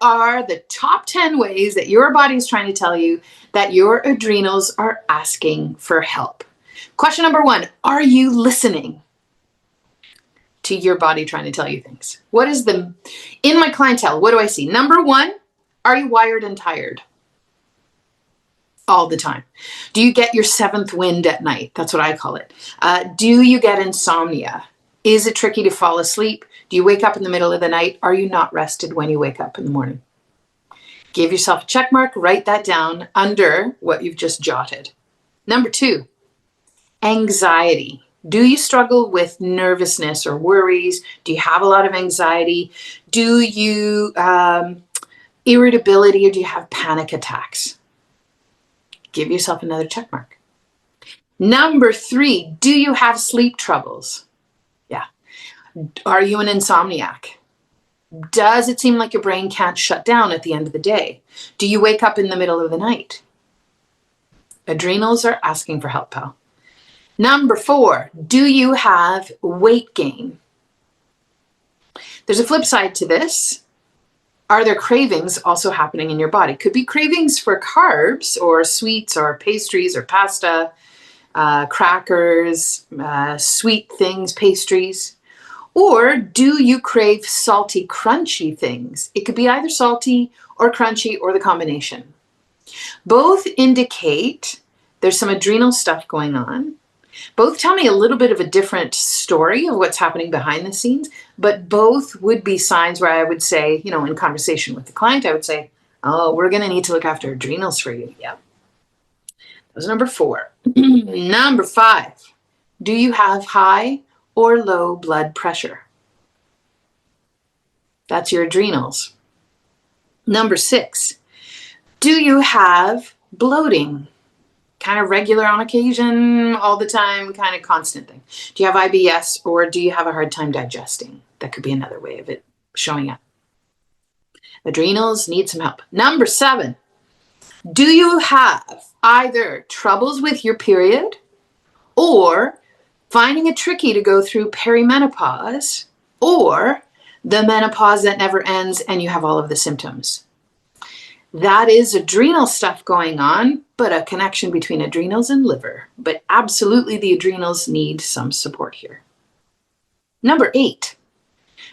are the top 10 ways that your body is trying to tell you that your adrenals are asking for help? Question number 1, are you listening to your body trying to tell you things? In my clientele, what do I see? Number 1, are you wired and tired? All the time. Do you get your 7th wind at night? That's what I call it. Do you get insomnia? Is it tricky to fall asleep? Do you wake up in the middle of the night? Are you not rested when you wake up in the morning? Give yourself a check mark, write that down under what you've just jotted. Number 2, anxiety. Do you struggle with nervousness or worries? Do you have a lot of anxiety? Do you irritability, or do you have panic attacks? Give yourself another check mark. Number 3, do you have sleep troubles? Yeah. Are you an insomniac? Does it seem like your brain can't shut down at the end of the day? Do you wake up in the middle of the night? Adrenals are asking for help, pal. Number 4, do you have weight gain? There's a flip side to this. Are there cravings also happening in your body? Could be cravings for carbs or sweets or pastries or pasta, crackers, sweet things, pastries. Or do you crave salty, crunchy things? It could be either salty or crunchy or the combination. Both indicate there's some adrenal stuff going on. Both tell me a little bit of a different story of what's happening behind the scenes, but both would be signs where I would say, in conversation with the client, I would say, oh, we're going to need to look after adrenals for you. Yeah. That was number 4. Number 5, do you have high or low blood pressure? That's your adrenals. Number 6, do you have bloating? Kind of regular on occasion, all the time, kind of constant thing. Do you have IBS, or do you have a hard time digesting? That could be another way of it showing up. Adrenals need some help. Number 7, do you have either troubles with your period or finding it tricky to go through perimenopause, or the menopause that never ends and you have all of the symptoms? That is adrenal stuff going on, but a connection between adrenals and liver. But absolutely the adrenals need some support here. Number 8,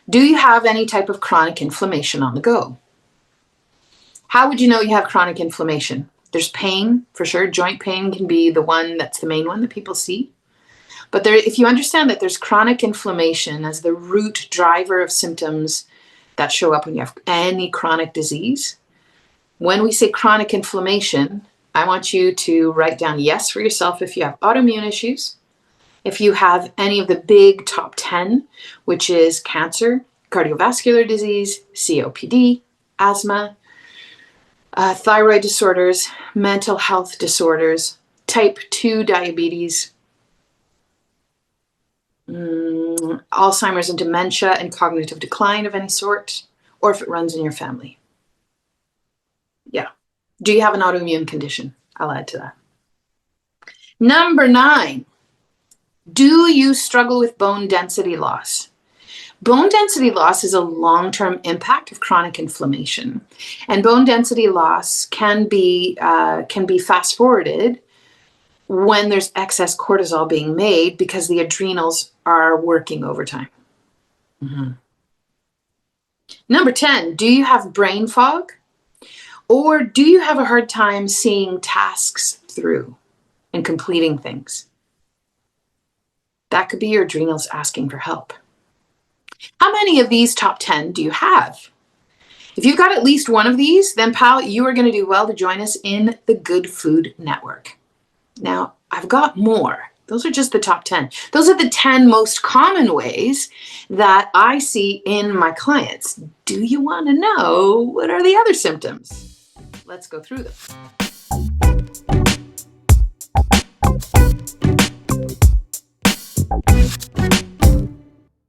do you have any type of chronic inflammation on the go? How would you know you have chronic inflammation? There's pain, for sure. Joint pain can be the one that's the main one that people see. But if you understand that there's chronic inflammation as the root driver of symptoms that show up when you have any chronic disease, when we say chronic inflammation, I want you to write down yes for yourself if you have autoimmune issues, if you have any of the big top 10, which is cancer, cardiovascular disease, COPD, asthma, thyroid disorders, mental health disorders, type 2 diabetes, Alzheimer's and dementia and cognitive decline of any sort, or if it runs in your family. Yeah. Do you have an autoimmune condition? I'll add to that. Number 9, do you struggle with bone density loss? Bone density loss is a long-term impact of chronic inflammation, and bone density loss can be fast-forwarded when there's excess cortisol being made because the adrenals are working overtime. Number 10, do you have brain fog? Or do you have a hard time seeing tasks through and completing things? That could be your adrenals asking for help. How many of these top 10 do you have? If you've got at least one of these, then pal, you are going to do well to join us in the Good Food Network. Now, I've got more. Those are just the top 10. Those are the 10 most common ways that I see in my clients. Do you want to know what are the other symptoms? Let's go through them.